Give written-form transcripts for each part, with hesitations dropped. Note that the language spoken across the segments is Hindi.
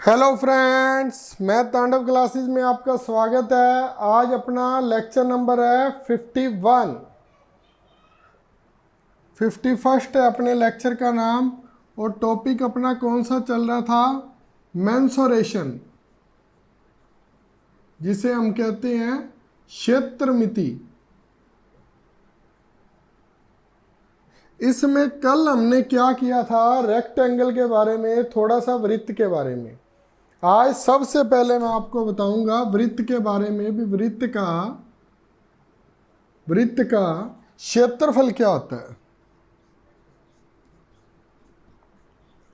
हेलो फ्रेंड्स, मैं तांडव क्लासेस में आपका स्वागत है। आज अपना लेक्चर नंबर है 51। 51st है अपने लेक्चर का नाम। और टॉपिक अपना कौन सा चल रहा था? मेंसुरेशन, जिसे हम कहते हैं क्षेत्रमिति। इसमें कल हमने क्या किया था? रेक्टेंगल के बारे में, थोड़ा सा वृत्त के बारे में। आज सबसे पहले मैं आपको बताऊंगा वृत्त के बारे में भी। वृत्त का क्षेत्रफल क्या होता है।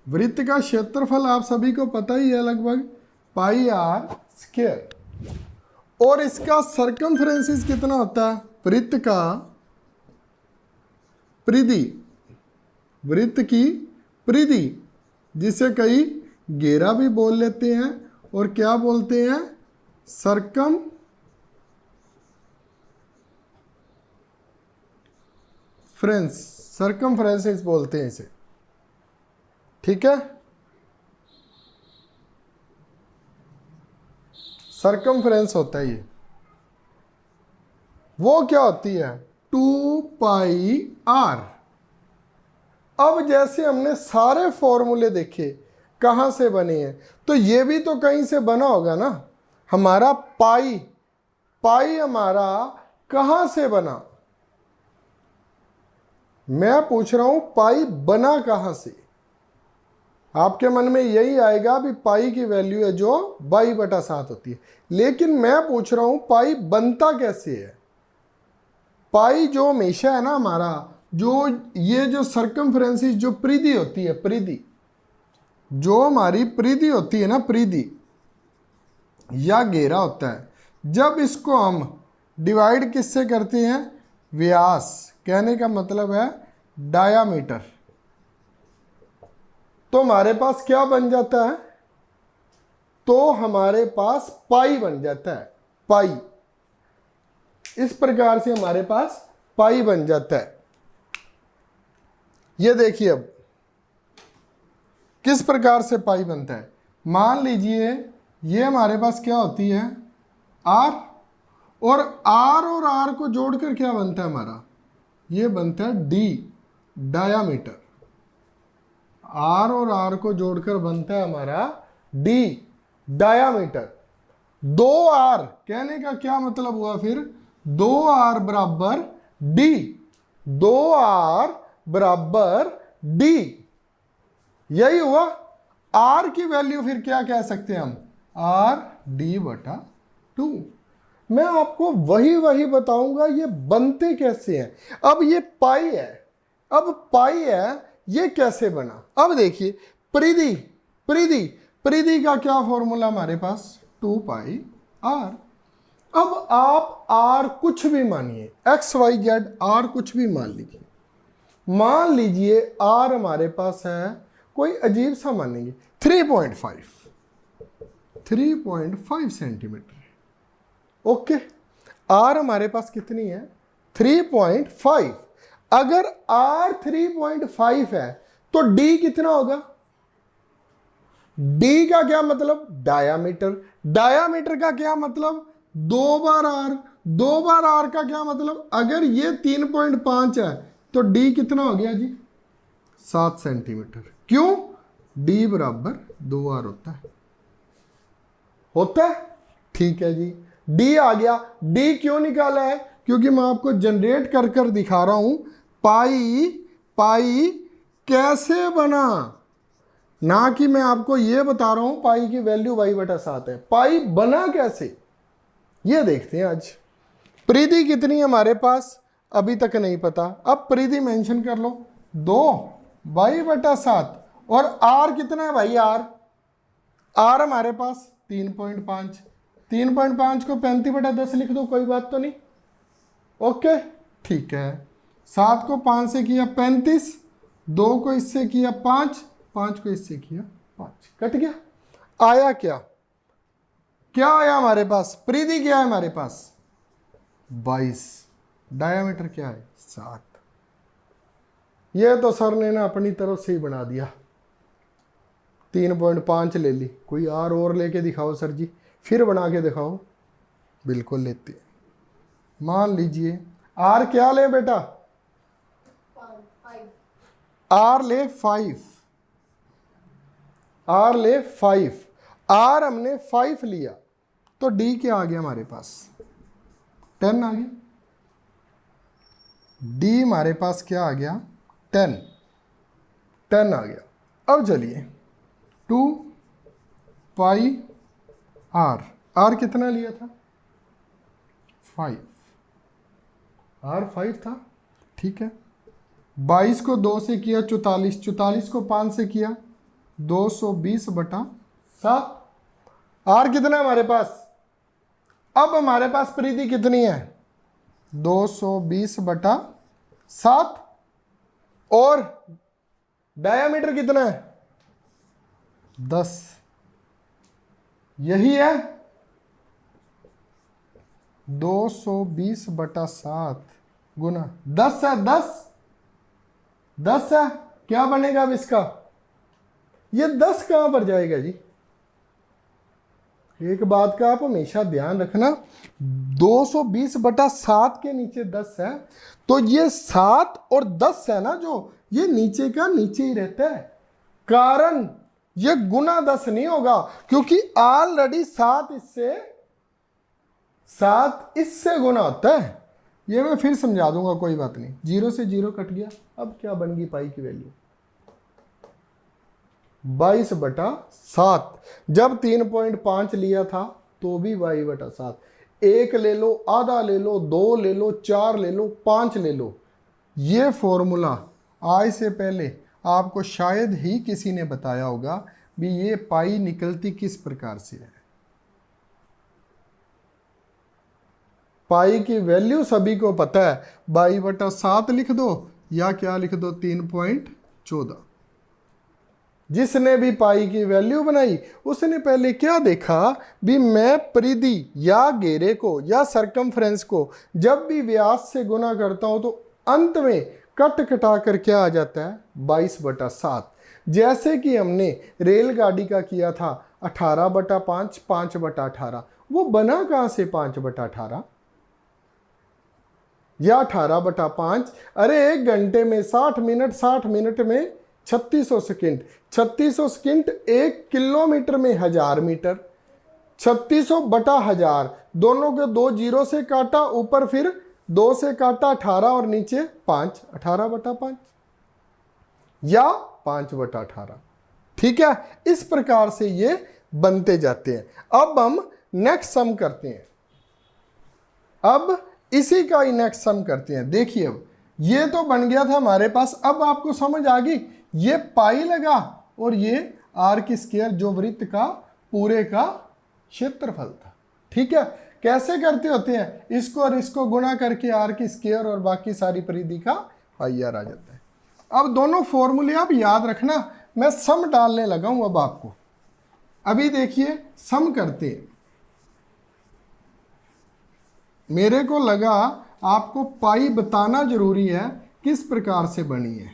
वृत्त का क्षेत्रफल आप सभी को पता ही है, लगभग पाई आर स्क्वायर। और इसका सरकमफ्रेंस कितना होता है? वृत्त का परिधि, वृत्त की परिधि, जिसे कई घेरा भी बोल लेते हैं और क्या बोलते हैं? सरकमफ्रेंस बोलते हैं इसे। ठीक है, सरकमफ्रेंस होता है ये। वो क्या होती है? 2πr। अब जैसे हमने सारे फॉर्मूले देखे कहां से बने हैं, तो ये भी तो कहीं से बना होगा ना। हमारा पाई हमारा कहां से बना? मैं पूछ रहा हूं पाई बना कहां से? आपके मन में यही आएगा भी पाई की वैल्यू है जो 22/7 होती है। लेकिन मैं पूछ रहा हूं पाई बनता कैसे है? पाई जो हमेशा है ना हमारा, जो ये जो सरकमफ्रेंसिस, जो परिधि होती है, परिधि, जो हमारी परिधि होती है ना, परिधि या घेरा होता है, जब इसको हम डिवाइड किससे करते हैं? व्यास, कहने का मतलब है डायामीटर, तो हमारे पास क्या बन जाता है? तो हमारे पास पाई बन जाता है। पाई, इस प्रकार से हमारे पास पाई बन जाता है। ये देखिए अब किस प्रकार से पाई बनता है। मान लीजिए ये हमारे पास क्या होती है? आर, और आर को जोड़कर क्या बनता है हमारा? ये बनता है डी, डायामीटर। आर को जोड़कर बनता है हमारा डी, डायामीटर। 2r, कहने का क्या मतलब हुआ फिर? 2r बराबर डी, 2r बराबर डी, यही हुआ। r की वैल्यू फिर क्या कह सकते हैं हम? r/d/2। मैं आपको वही बताऊंगा ये बनते कैसे हैं। अब ये पाई है, अब पाई है, ये कैसे बना? अब देखिए, परिधि, परिधि का क्या फॉर्मूला हमारे पास? 2πr। अब आप r कुछ भी मानिए, XYZ r कुछ भी मान लीजिए। मान लीजिए r हमारे पास है, कोई अजीब सा मानेंगे 3.5 सेंटीमीटर। ओके, r हमारे पास कितनी है? 3.5। अगर r 3.5 है तो d कितना होगा? d का क्या मतलब? डायामीटर। डायामीटर का क्या मतलब? 2 बार r। 2 बार r का क्या मतलब? अगर ये 3.5 है तो d कितना हो गया जी? 7 सेंटीमीटर। क्यों? d बराबर 2r होता है। ठीक है जी, d आ गया। d क्यों निकाला है? क्योंकि मैं आपको जनरेट कर दिखा रहा हूं पाई कैसे बना, ना कि मैं आपको यह बता रहा हूं पाई की वैल्यू 22/7 है। पाई बना कैसे, ये देखते हैं आज। परिधि कितनी है हमारे पास? अभी तक नहीं पता। अब परिधि मेंशन कर लो, 2/7। और r कितना है भाई? r हमारे पास 3.5। 3.5 को 35/10 लिख दो, कोई बात तो नहीं। ओके, ठीक है। 7 को 5 से किया 35, 2 को इससे किया 5, 5 को इससे किया 5, कट गया। आया क्या? क्या आया हमारे पास? परिधि क्या है हमारे पास? 22। डायामीटर क्या है? 7। यह तो सर ने ना अपनी तरफ से ही बना दिया। 3.5 ले ली, कोई और लेके दिखाओ सर जी, फिर बना के दिखाओ। बिल्कुल लेते हैं। मान लीजिए आर क्या ले बेटा, आर ले 5, आर ले 5, आर हमने 5 लिया तो डी क्या आ गया हमारे पास, 10 आ गया। डी हमारे पास क्या आ गया, 10 आ गया। अब चलिए 2 पाई आर, आर कितना लिया था, 5, आर 5 था, ठीक है। 22 को 2 से किया 44, 44 को 5 से किया 220/7। आर कितना है हमारे पास, अब हमारे पास परिधि कितनी है, 220/7, और डायामीटर कितना है, 10, यही है 220/7 गुना 10 है, 10 है, क्या बनेगा अब इसका, ये 10 कहां पर जाएगा जी। एक बात का आप हमेशा ध्यान रखना, 220/7 के नीचे 10 है, तो ये 7 और 10 है ना, जो ये नीचे का नीचे ही रहता है, कारण ये गुना 10 नहीं होगा, क्योंकि ऑलरेडी 7 इससे गुना होता है। ये मैं फिर समझा दूंगा, कोई बात नहीं। 0 से 0 कट गया, अब क्या बन गई पाई की वैल्यू, 22/7। जब 3.5 लिया था तो भी 22/7, 1 ले लो, आधा ले लो, 2 ले लो, 4 ले लो, 5 ले लो। ये फॉर्मूला आज से पहले आपको शायद ही किसी ने बताया होगा भी ये पाई निकलती किस प्रकार से है। पाई की वैल्यू सभी को पता है, 22/7 लिख दो या क्या लिख दो, 3.14। जिसने भी पाई की वैल्यू बनाई उसने पहले क्या देखा भी, मैं परिधि या घेरे को या सरकमफ्रेंस को जब भी व्यास से गुना करता हूं तो अंत में कट कटा कर क्या आ जाता है, 22/7। जैसे कि हमने रेलगाड़ी का किया था 18/5, 5/18, वो बना कहां से 5/18 या 18/5। अरे 1 घंटे में 60 मिनट, 60 मिनट में 3600 सेकंड, 3600 सेकंड 1 किलोमीटर में 1000 मीटर, 3600/1000, दोनों के 2 जीरो से काटा, ऊपर फिर 2 से काटा 18 और नीचे 5, 18/5 या 5/18, ठीक है। इस प्रकार से ये बनते जाते हैं। अब हम नेक्स्ट सम करते हैं, अब इसी का ही नेक्स्ट सम करते हैं। देखिए अब ये तो बन गया था हमारे पास, अब आपको समझ आ गई, ये पाई लगा और ये आर की स्क्वायर जो वृत्त का पूरे का क्षेत्रफल था, ठीक है। कैसे करते होते हैं, इसको और इसको गुणा करके आर की स्क्वायर और बाकी सारी परिधि का पाई आर आ जाता है। अब दोनों फॉर्मूले आप याद रखना, मैं सम डालने लगा हूं अब आपको। अभी देखिए सम करते हैं, मेरे को लगा आपको पाई बताना जरूरी है किस प्रकार से बनी है।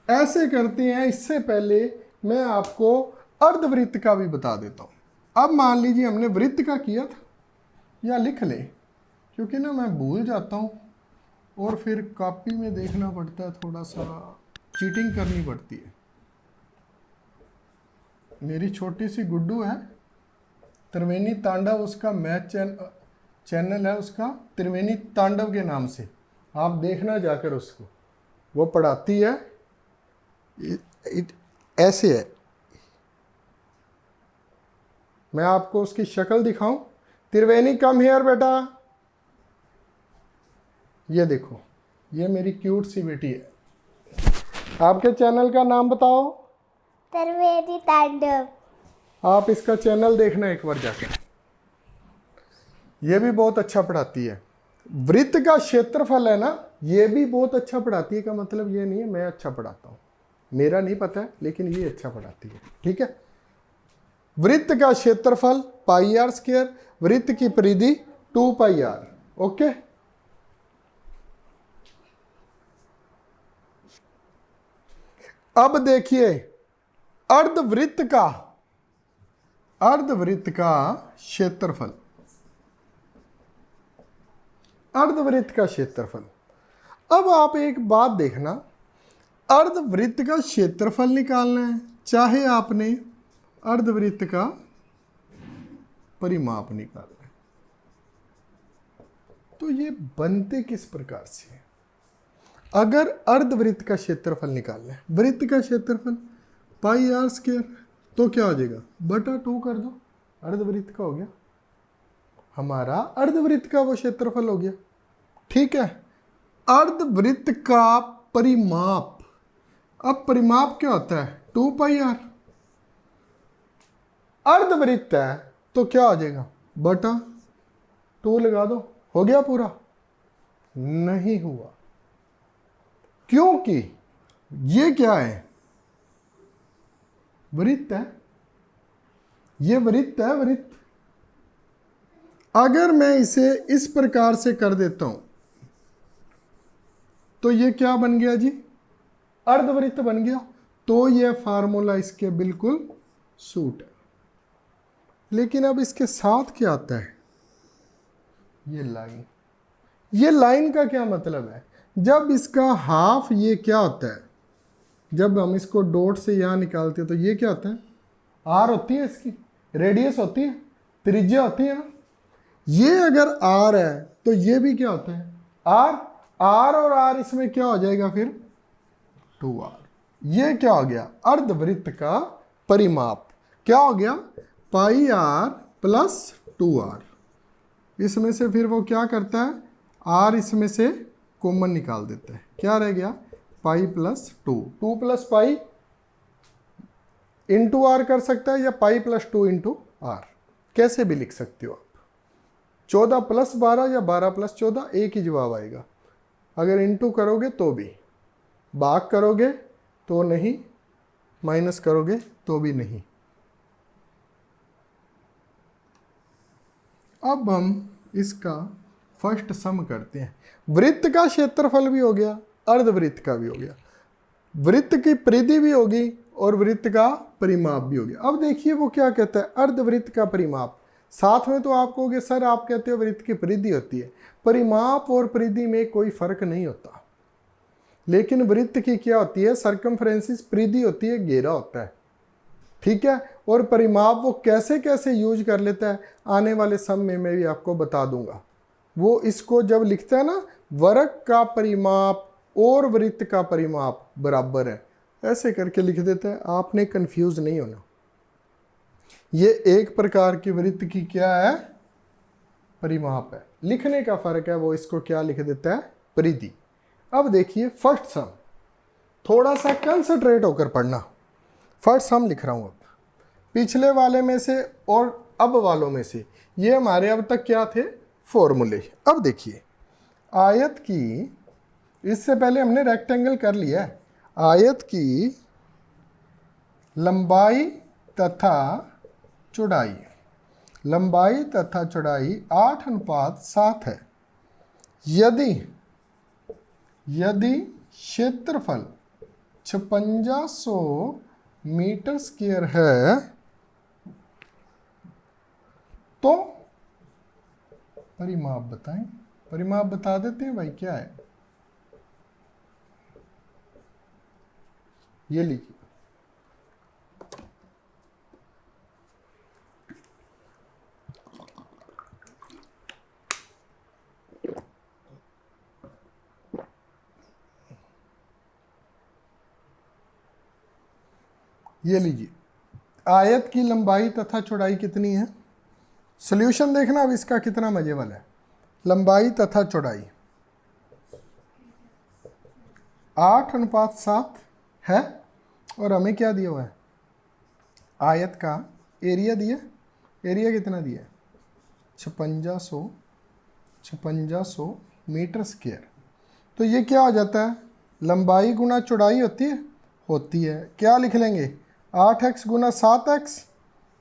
ऐसे करते हैं, इससे पहले मैं आपको अर्धवृत्त का भी बता देता हूं। अब मान लीजिए हमने वृत्त का किया था, या लिख ले, क्योंकि ना मैं भूल जाता हूं और फिर कॉपी में देखना पड़ता है, थोड़ा सा चीटिंग करनी पड़ती है। मेरी छोटी सी गुड्डू है, त्रिवेणी तांडव उसका मैथ चैनल है, उसका त्रिवेणी तांडव के नाम से, आप देखना जाकर उसको, वो पढ़ाती है। ऐसे है, मैं आपको उसकी शक्ल दिखाऊं। त्रिवेणी कम हियर बेटा, ये देखो, ये मेरी क्यूट सी बेटी है। आपके चैनल का नाम बताओ, त्रिवेणी तांडव। आप इसका चैनल देखना एक बार जाकर, ये भी बहुत अच्छा पढ़ाती है। वृत्त का क्षेत्रफल है ना, ये भी बहुत अच्छा पढ़ाती है, का मतलब ये नहीं है मैं अच्छा पढ़ाता हूँ, मेरा नहीं पता है, लेकिन ये अच्छा पढ़ाती है, ठीक है। वृत्त का क्षेत्रफल पाई आर स्क्वायर, वृत्त की परिधि 2 पाई आर, ओके। अब देखिए अर्धवृत्त का क्षेत्रफल, अर्धवृत्त का क्षेत्रफल। अब आप एक बात देखना, अर्धवृत्त का क्षेत्रफल निकालना है, चाहे आपने अर्धवृत्त का परिमाप निकालना है, तो ये बनते किस प्रकार से? अगर अर्धवृत्त का क्षेत्रफल निकालना है, वृत्त का क्षेत्रफल पाई आर स्क्वायर, तो क्या हो जाएगा बटा 2 कर दो, अर्धवृत्त का हो गया, हमारा अर्धवृत्त का वो क्षेत्रफल हो गया। ठीक है, अर्धवृत्त का परिमाप, अब परिमाप क्या होता है 2 पाई आर, अर्धवृत्त है तो क्या आ जाएगा बटा 2 लगा दो, हो गया पूरा? नहीं हुआ, क्योंकि ये क्या है वृत्त है, ये वृत्त है, वृत्त। अगर मैं इसे इस प्रकार से कर देता हूं तो ये क्या बन गया जी, अर्धवृत्त बन गया, तो ये फार्मूला इसके बिल्कुल सूट है। लेकिन अब इसके साथ क्या आता है, ये लाइन। ये लाइन का क्या मतलब है, जब इसका हाफ ये क्या होता है, जब हम इसको डॉट से यहां निकालते हैं तो ये क्या होता है, आर होती है, इसकी रेडियस होती है, त्रिज्या होती है ना। ये अगर आर है तो ये भी क्या होता है आर, आर और आर इसमें क्या हो जाएगा फिर 2r। ये क्या हो गया अर्धवृत्त का परिमाप, क्या हो गया पाई आर प्लस 2r। इसमें से फिर वो क्या करता है, आर इसमें से कॉमन निकाल देता है, क्या रह गया pi plus 2, 2 plus pi into r कर सकता है, या पाई प्लस 2 इंटू आर, कैसे भी लिख सकते हो आप। 14 प्लस 12 या 12 प्लस 14 एक ही जवाब आएगा, अगर इंटू करोगे तो भी, भाग करोगे तो नहीं, माइनस करोगे तो भी नहीं। अब हम इसका फर्स्ट सम करते हैं। वृत्त का क्षेत्रफल भी हो गया, अर्धवृत्त का भी हो गया, वृत्त की परिधि भी होगी और वृत्त का परिमाप भी हो गया। अब देखिए वो क्या कहता है, अर्धवृत्त का परिमाप। साथ में तो आप कहोगे सर आप कहते हो वृत्त की परिधि होती है, परिमाप और परिधि में कोई फर्क नहीं होता, लेकिन वृत्त की क्या होती है सर्कमफ्रेंसिस, परिधि होती है घेरा होता है। ठीक है, और परिमाप वो कैसे कैसे यूज कर लेता है आने वाले सम में मैं भी आपको बता दूंगा। वो इसको जब लिखता है ना, वर्ग का परिमाप और वृत्त का परिमाप बराबर है, ऐसे करके लिख देता है, आपने कंफ्यूज नहीं होना। ये एक प्रकार की वृत्त की क्या है परिमाप है, लिखने का फर्क है, वो इसको क्या लिख देता है परिधि। अब देखिए फर्स्ट सम, थोड़ा सा कंसंट्रेट होकर पढ़ना। फर्स्ट सम लिख रहा हूं, अब पिछले वाले में से और अब वालों में से ये हमारे अब तक क्या थे फॉर्मूले। अब देखिए आयत की, इससे पहले हमने रेक्टेंगल कर लिया है, आयत की लंबाई तथा चौड़ाई, लंबाई तथा चौड़ाई 8:7 है। यदि क्षेत्रफल 5600 मीटर स्क्वायर है तो परिमाप बताएं। परिमाप बता देते हैं भाई, क्या है ये लिखिए। ये लीजिए, आयत की लंबाई तथा चौड़ाई कितनी है, सॉल्यूशन देखना अब इसका कितना मजे वाला है। लंबाई तथा चौड़ाई 8:7 है, और हमें क्या दिया हुआ है आयत का एरिया दिया, एरिया कितना दिया है 5600 मीटर स्क्वायर। तो ये क्या हो जाता है, लंबाई गुना चौड़ाई होती है, क्या लिख लेंगे 8x गुना 7x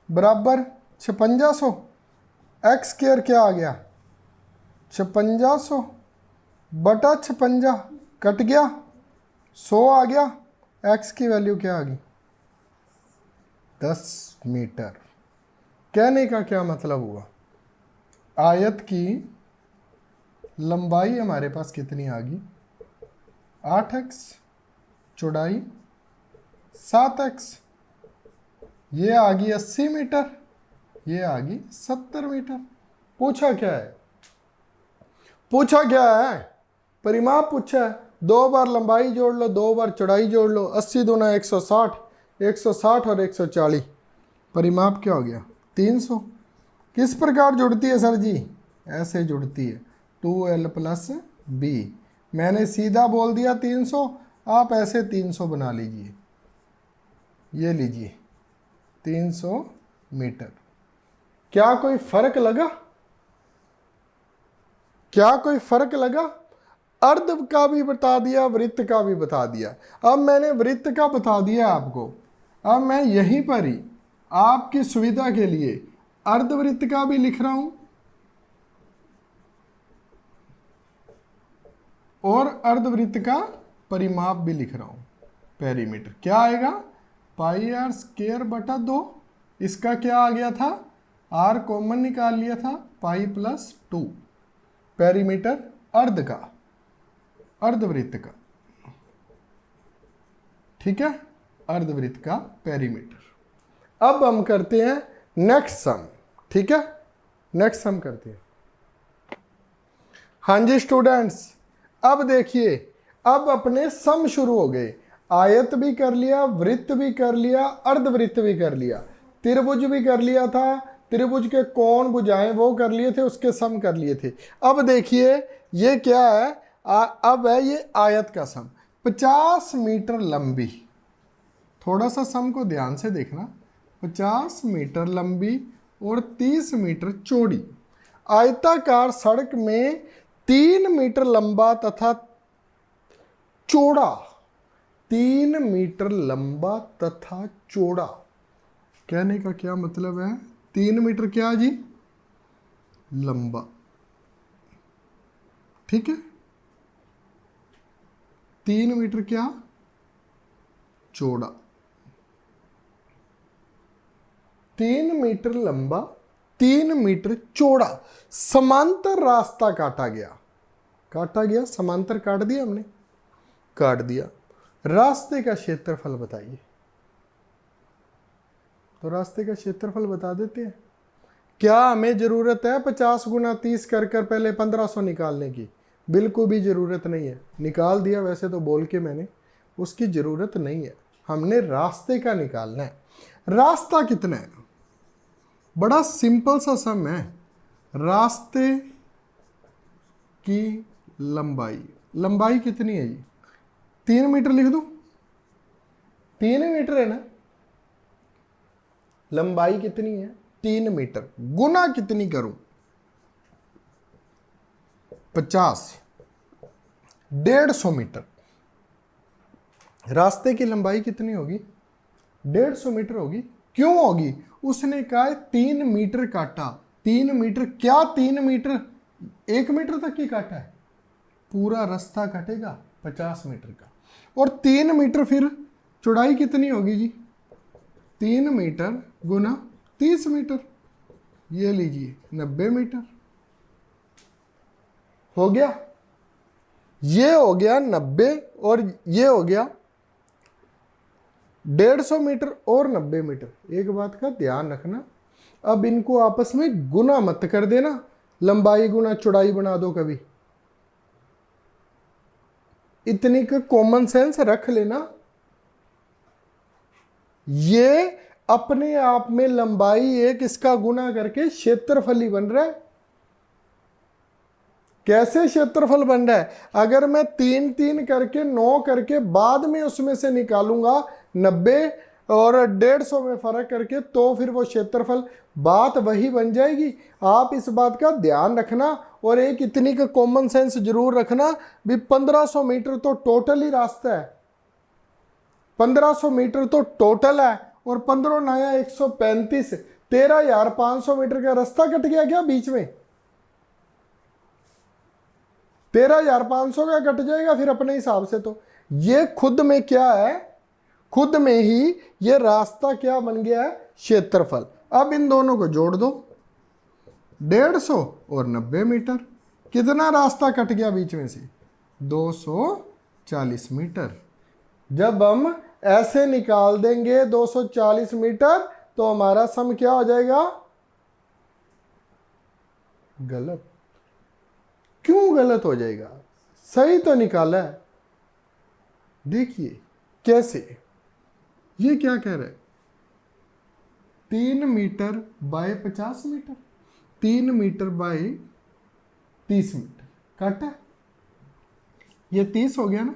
बराबर 5600, एक्स स्क्वायर क्या आ गया 5600 बटा 56 कट गया 100 आ गया, एक्स की वैल्यू क्या आ गई 10 मीटर। कहने का क्या मतलब हुआ, आयत की लंबाई हमारे पास कितनी आ गई 8x, चौड़ाई 7x, ये आ गई 80 मीटर, ये आ गई 70 मीटर। पूछा क्या है, पूछा क्या है, परिमाप पूछा है। 2 बार लंबाई जोड़ लो, 2 बार चौड़ाई जोड़ लो, 80 दूना 160, 160 और 140, परिमाप क्या हो गया 300। किस प्रकार जुड़ती है सर जी, ऐसे जुड़ती है 2l प्लस बी। मैंने सीधा बोल दिया 300, आप ऐसे 300 बना लीजिए, ये लीजिए 300 मीटर। क्या कोई फर्क लगा, क्या कोई फर्क लगा? अर्ध का भी बता दिया, वृत्त का भी बता दिया। अब मैंने वृत्त का बता दिया आपको, अब मैं यहीं पर ही आपकी सुविधा के लिए अर्धवृत्त का भी लिख रहा हूं और अर्धवृत्त का परिमाप भी लिख रहा हूं। पेरीमीटर क्या आएगा पाई आर स्क्वायर बटा 2, इसका क्या आ गया था, आर कॉमन निकाल लिया था, पाई प्लस 2। पेरीमीटर अर्ध का, अर्धवृत्त का, ठीक है, अर्धवृत्त का पेरीमीटर। अब हम करते हैं नेक्स्ट सम, ठीक है, नेक्स्ट सम करते हैं। हाँ जी स्टूडेंट्स, अब देखिए, अब अपने सम शुरू हो गए। आयत भी कर लिया, वृत्त भी कर लिया, अर्धवृत्त भी कर लिया, त्रिभुज भी कर लिया था, त्रिभुज के कोण भुजाएं वो कर लिए थे, उसके सम कर लिए थे। अब देखिए ये क्या है, अब है ये आयत का सम, 50 मीटर लंबी, थोड़ा सा सम को ध्यान से देखना, 50 मीटर लंबी और 30 मीटर चौड़ी आयताकार सड़क में 3 मीटर लंबा तथा चौड़ा, 3 मीटर लंबा तथा चौड़ा। कहने का क्या मतलब है, 3 मीटर क्या जी लंबा, ठीक है, 3 मीटर क्या चौड़ा, 3 मीटर लंबा 3 मीटर चौड़ा। समांतर रास्ता काटा गया, काटा गया, समांतर काट दिया हमने, काट दिया। रास्ते का क्षेत्रफल बताइए, तो रास्ते का क्षेत्रफल बता देते हैं। क्या हमें जरूरत है 50 गुना 30 कर कर पहले 1500 निकालने की? बिल्कुल भी जरूरत नहीं है, निकाल दिया वैसे तो बोल के मैंने, उसकी जरूरत नहीं है, हमने रास्ते का निकालना है। रास्ता कितना है, बड़ा सिंपल सा सम है, रास्ते की लंबाई, लंबाई कितनी है जी 3 मीटर लिख दूं, 3 मीटर है ना, लंबाई कितनी है 3 मीटर, गुना कितनी करूं 50, 150 मीटर। रास्ते की लंबाई कितनी होगी 150 मीटर होगी। क्यों होगी, उसने कहा 3 मीटर काटा, 3 मीटर क्या 3 मीटर 1 मीटर तक ही काटा है, पूरा रास्ता कटेगा 50 मीटर का। और 3 मीटर फिर चौड़ाई कितनी होगी जी 3 मीटर गुना 30 मीटर, ये लीजिए 90 मीटर हो गया, ये हो गया 90 और ये हो गया 150 मीटर और 90 मीटर। एक बात का ध्यान रखना, अब इनको आपस में गुना मत कर देना, लंबाई गुना चौड़ाई बना दो कभी, इतनी का कॉमन सेंस रख लेना। ये अपने आप में लंबाई एक इसका गुना करके क्षेत्रफल ही बन रहा है। कैसे क्षेत्रफल बन रहा है, अगर मैं 3 3 करके 9 करके बाद में उसमें से निकालूंगा 90 और 150 में फर्क करके, तो फिर वो क्षेत्रफल बात वही बन जाएगी। आप इस बात का ध्यान रखना और एक इतनी का कॉमन सेंस जरूर रखना भी 1500 मीटर तो टोटल ही रास्ता है, 1500 मीटर तो टोटल है, और 15 नया 135, 13,500 मीटर का रास्ता कट गया क्या बीच में, 13,500 का कट जाएगा फिर अपने हिसाब से। तो ये खुद में क्या है खुद में ही ये रास्ता क्या बन गया है, क्षेत्रफल। अब इन दोनों को जोड़ दो, 150 और 90 मीटर। कितना रास्ता कट गया बीच में से, 240 मीटर। जब हम ऐसे निकाल देंगे 240 मीटर तो हमारा सम क्या हो जाएगा, गलत। क्यों गलत हो जाएगा, सही तो निकाला है। देखिए कैसे, ये क्या कह रहा है, 3 metre by 50 metre, 3 metre by 30 metre काटा, ये 30 हो गया ना,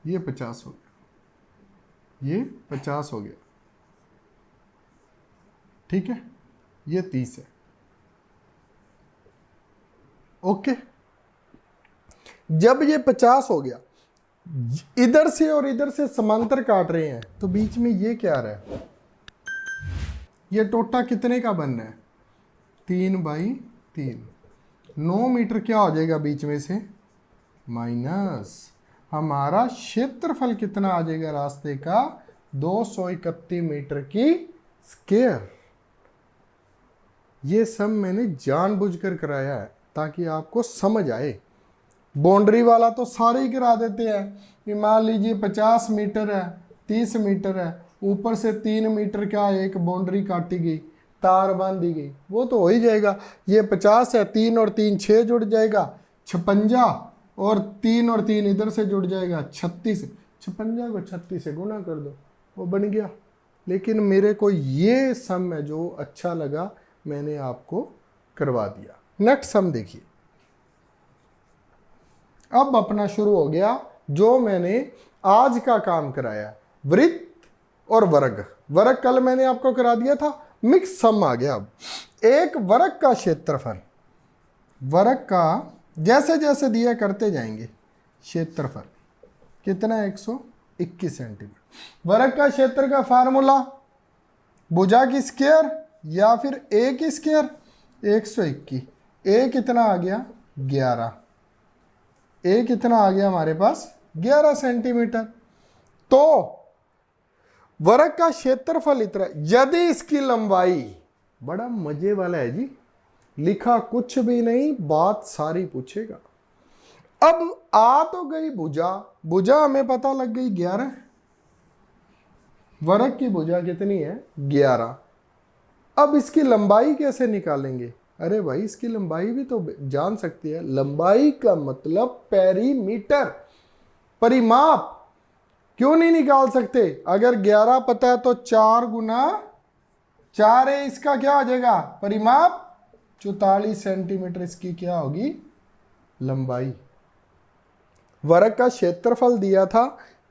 ये 50 हो गया, ये 50 हो गया, ठीक है, ये 30 है। ओके, जब ये 50 हो गया, इधर से और इधर से समांतर काट रहे हैं, तो बीच में ये क्या आ रहा है, ये टोटा कितने का बन रहा है, 3/3। 9 मीटर क्या हो जाएगा बीच में से, माइनस। हमारा क्षेत्रफल कितना आ जाएगा रास्ते का, 231 मीटर की स्क्वायर। ये सब मैंने जानबूझकर कराया है ताकि आपको समझ आए। बाउंड्री वाला तो सारे ही करा देते हैं कि मान लीजिए 50 मीटर है, 30 मीटर है, ऊपर से 3 मीटर का एक बाउंड्री काटी गई, तार बांधी गई, वो तो हो ही जाएगा। ये 50 है, 3 और 3 6 जुड़ जाएगा, 56, और 3 और 3 इधर से जुड़ जाएगा, 36। 56 को 36 से गुना कर दो, वो बन गया। लेकिन मेरे को ये सम है जो अच्छा लगा, मैंने आपको करवा दिया। नेक्स्ट सम देखिए, अब अपना शुरू हो गया जो मैंने आज का काम कराया, वृत्त और वर्ग। वर्ग कल मैंने आपको करा दिया था, मिक्स सम आ गया। अब एक वर्ग का क्षेत्रफल, वर्ग का जैसे जैसे दिया करते जाएंगे, क्षेत्रफल कितना है, 121 सेंटीमीटर। वर्ग का क्षेत्र का फार्मूला भुजा की स्क्वायर या फिर ए की स्क्वायर, 121। ए कितना आ गया, 11। ए कितना आ गया हमारे पास, 11 सेंटीमीटर। तो वर्ग का क्षेत्रफल इतना, यदि इसकी लंबाई, बड़ा मजे वाला है जी, लिखा कुछ भी नहीं, बात सारी पूछेगा। अब आ तो गई भुजा, भुजा हमें पता लग गई 11, वर्ग की भुजा कितनी है, 11। अब इसकी लंबाई कैसे निकालेंगे, अरे भाई इसकी लंबाई भी तो जान सकती है। लंबाई का मतलब पेरीमीटर, परिमाप। क्यों नहीं निकाल सकते, अगर 11 पता है तो 4 गुना 4 है, इसका क्या हो जाएगा, परिमाप। 44 सेंटीमीटर इसकी क्या होगी, लंबाई। वर्ग का क्षेत्रफल दिया था,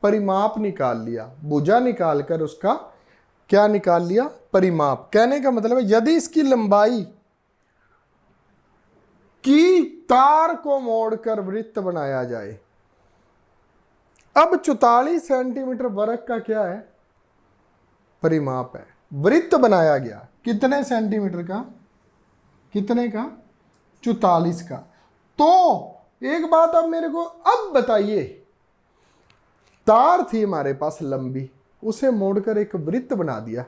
परिमाप निकाल लिया, भुजा निकालकर उसका क्या निकाल लिया, परिमाप। कहने का मतलब है यदि इसकी लंबाई की तार को मोड़कर वृत्त बनाया जाए। अब 44 सेंटीमीटर वर्ग का क्या है, परिमाप है। वृत्त बनाया गया कितने सेंटीमीटर का, कितने का, 44 का। तो एक बात अब मेरे को अब बताइए, तार थी हमारे पास लंबी, उसे मोड़कर एक वृत्त बना दिया,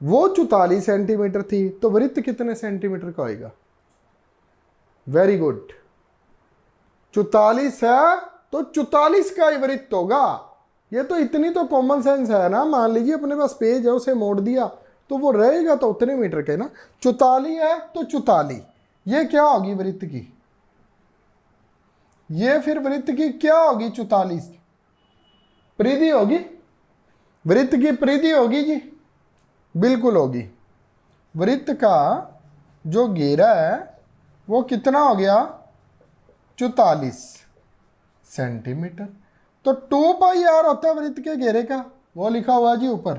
वो 44 सेंटीमीटर थी, तो वृत्त कितने सेंटीमीटर का होगा, वेरी गुड, 44 है तो 44 का ही वृत्त होगा। ये तो इतनी तो कॉमन सेंस है ना। मान लीजिए अपने पास पेज है, उसे मोड़ दिया तो वो रहेगा तो उतने मीटर का है ना। 44 है तो 44, ये क्या होगी वृत्त की, ये फिर वृत्त की क्या होगी, 44 परिधि होगी, वृत्त की परिधि होगी जी, बिल्कुल होगी। वृत्त का जो घेरा है वो कितना हो गया, 44 सेंटीमीटर। तो 2πr होता है वृत्त के घेरे का, वो लिखा हुआ जी ऊपर,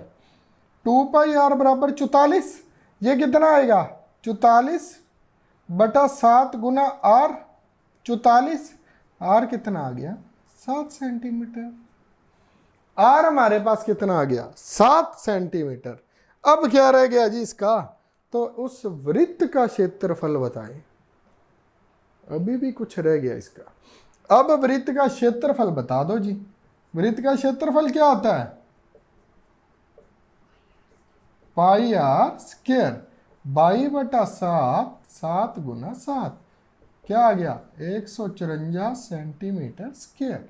2πr बराबर 44। ये कितना आएगा, 44 बटा 7 गुना r, 44, r कितना आ गया, 7 सेंटीमीटर। r हमारे पास कितना आ गया, 7 सेंटीमीटर। अब क्या रह गया जी इसका, तो उस वृत्त का क्षेत्रफल बताएं। अभी भी कुछ रह गया इसका। अब वृत्त का क्षेत्रफल बता दो जी। वृत्त का क्षेत्रफल क्या होता है, पाई आर स्क्वायर, बाई बटा 7, 7 गुना 7, क्या आ गया 154 सेंटीमीटर स्क्वायर।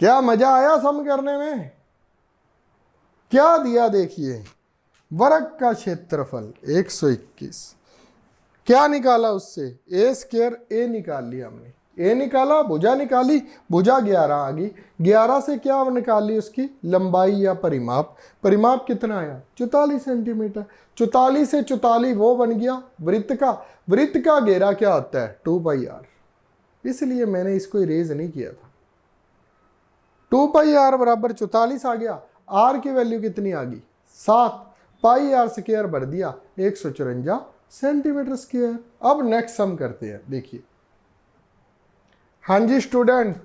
क्या मजा आया सम करने में? क्या दिया देखिए, वर्ग का क्षेत्रफल 121, क्या निकाला उससे, ए स्क्वायर, ए निकाल लिया हमने, ए निकाला, भुजा निकाली, भुजा 11 आ गई, 11 से क्या निकाली उसकी लंबाई या परिमाप, परिमाप कितना आया 44 सेंटीमीटर, 44 से 44 वो बन गया वृत्त का, वृत्त का घेरा क्या होता है 2 पाई आर, इसलिए मैंने इसको इरेज नहीं किया था। 2 पाई आर बराबर 44 आ गया, आर की वैल्यू कितनी आ गई 7, पाई आर स्क्वायर भर दिया 154 सेंटीमीटर स्क्वायर। अब नेक्स्ट सम करते हैं, देखिए। हाँ जी स्टूडेंट,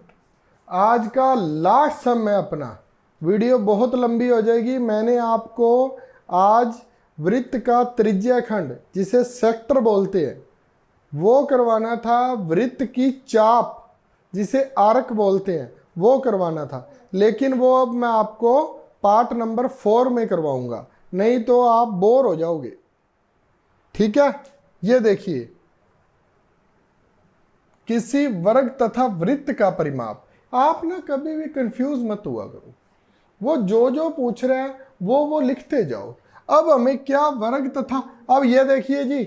आज का लास्ट सम है अपना, वीडियो बहुत लंबी हो जाएगी। मैंने आपको आज वृत्त का त्रिज्या खंड जिसे सेक्टर बोलते हैं वो करवाना था, वृत्त की चाप जिसे आर्क बोलते हैं वो करवाना था, लेकिन वो अब मैं आपको पार्ट नंबर 4 में करवाऊंगा, नहीं तो आप बोर हो जाओगे। ठीक है, ये देखिए, किसी वर्ग तथा वृत्त का परिमाप, आप ना कभी भी कंफ्यूज मत हुआ करो, वो जो पूछ रहे हैं वो लिखते जाओ। अब हमें क्या वर्ग तथा, अब ये देखिए जी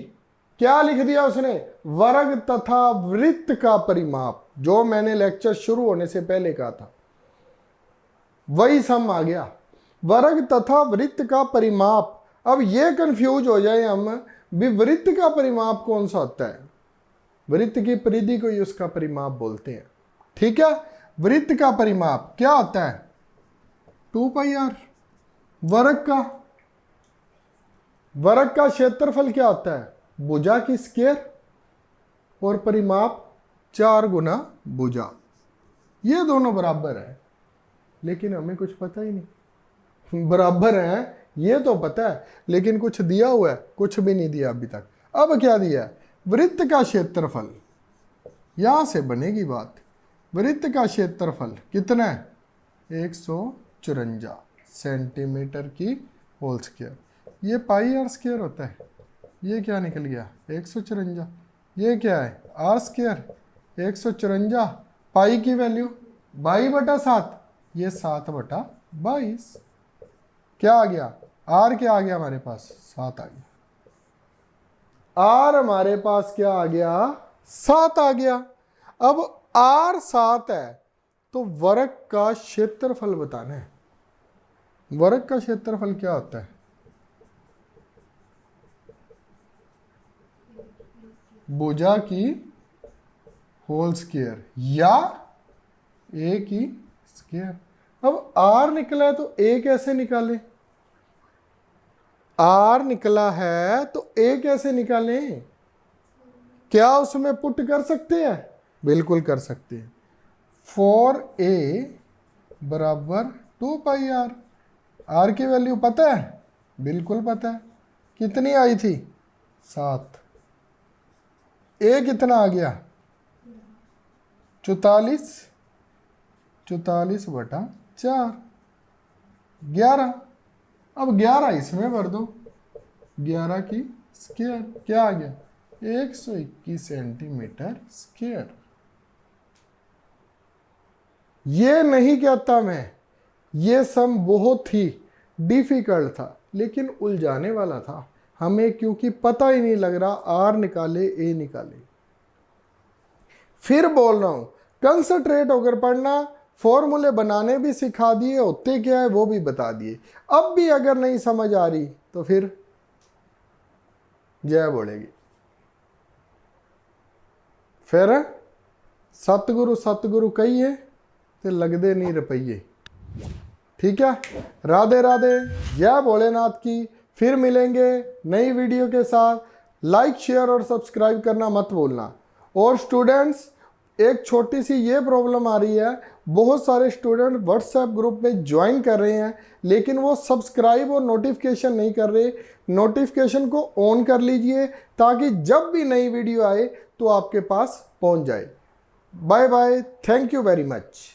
क्या लिख दिया उसने, वर्ग तथा वृत्त का परिमाप, जो मैंने लेक्चर शुरू होने से पहले कहा था वही सम आ गया, वर्ग तथा वृत्त का परिमाप। अब ये कंफ्यूज हो जाए हम भी, वृत्त का परिमाप कौन सा होता है, वृत्त की परिधि को ही उसका परिमाप बोलते हैं। ठीक है, वृत्त का परिमाप क्या होता है 2 पाई आर, वर्ग का क्षेत्रफल क्या होता है भुजा की स्क्वायर, और परिमाप 4 गुना भुजा, ये दोनों बराबर है, लेकिन हमें कुछ पता ही नहीं, बराबर है ये तो पता है, लेकिन कुछ दिया हुआ है, कुछ भी नहीं दिया अभी तक। अब क्या दिया है, वृत्त का क्षेत्रफल, यहां से बनेगी बात, वृत्त का क्षेत्रफल कितना है 154 सेंटीमीटर की होल स्क्वायर, ये पाई आर स्क्वायर होता है, ये क्या निकल गया 154, ये क्या है आर स्क्वायर 154, पाई की वैल्यू 22/7, ये 7/22, क्या आ गया आर, क्या आ गया हमारे पास 7 आ गया, आर हमारे पास क्या आ गया 7 आ गया। अब आर 7 है तो वर्ग का क्षेत्रफल बताना है, वर्ग का क्षेत्रफल क्या होता है, भुजा की होल स्क्वायर या ए की स्क्वायर। अब आर निकला है तो ए कैसे निकाले, आर निकला है तो ए कैसे निकालें, क्या उसमें पुट कर सकते हैं, बिल्कुल कर सकते हैं, 4a बराबर 2 पाई आर, आर की वैल्यू पता है, बिल्कुल पता है, कितनी आई थी 7, ए कितना आ गया 44, 44/4, 11, अब 11 इसमें भर दो, 11 की स्क्वायर, क्या आ गया 121 सेंटीमीटर स्क्वायर। ये नहीं कहता मैं, ये सम बहुत ही डिफिकल्ट था, लेकिन उलझाने वाला था हमें, क्योंकि पता ही नहीं लग रहा आर निकाले ए निकाले। फिर बोल रहा हूं कंसंट्रेट होकर पढ़ना, फॉर्मूले बनाने भी सिखा दिए, होते क्या है वो भी बता दिए। अब भी अगर नहीं समझ आ रही तो फिर जय बोलेगी, फिर सतगुरु सतगुरु कहिए तो लगदे नहीं रुपये। ठीक है, राधे राधे, जय भोलेनाथ की। फिर मिलेंगे नई वीडियो के साथ, लाइक शेयर और सब्सक्राइब करना मत भूलना। और स्टूडेंट्स, एक छोटी सी ये प्रॉब्लम आ रही है, बहुत सारे स्टूडेंट व्हाट्सएप ग्रुप में ज्वाइन कर रहे हैं लेकिन वो सब्सक्राइब और नोटिफिकेशन नहीं कर रहे। नोटिफिकेशन को ऑन कर लीजिए ताकि जब भी नई वीडियो आए तो आपके पास पहुंच जाए। Bye bye, thank you very much.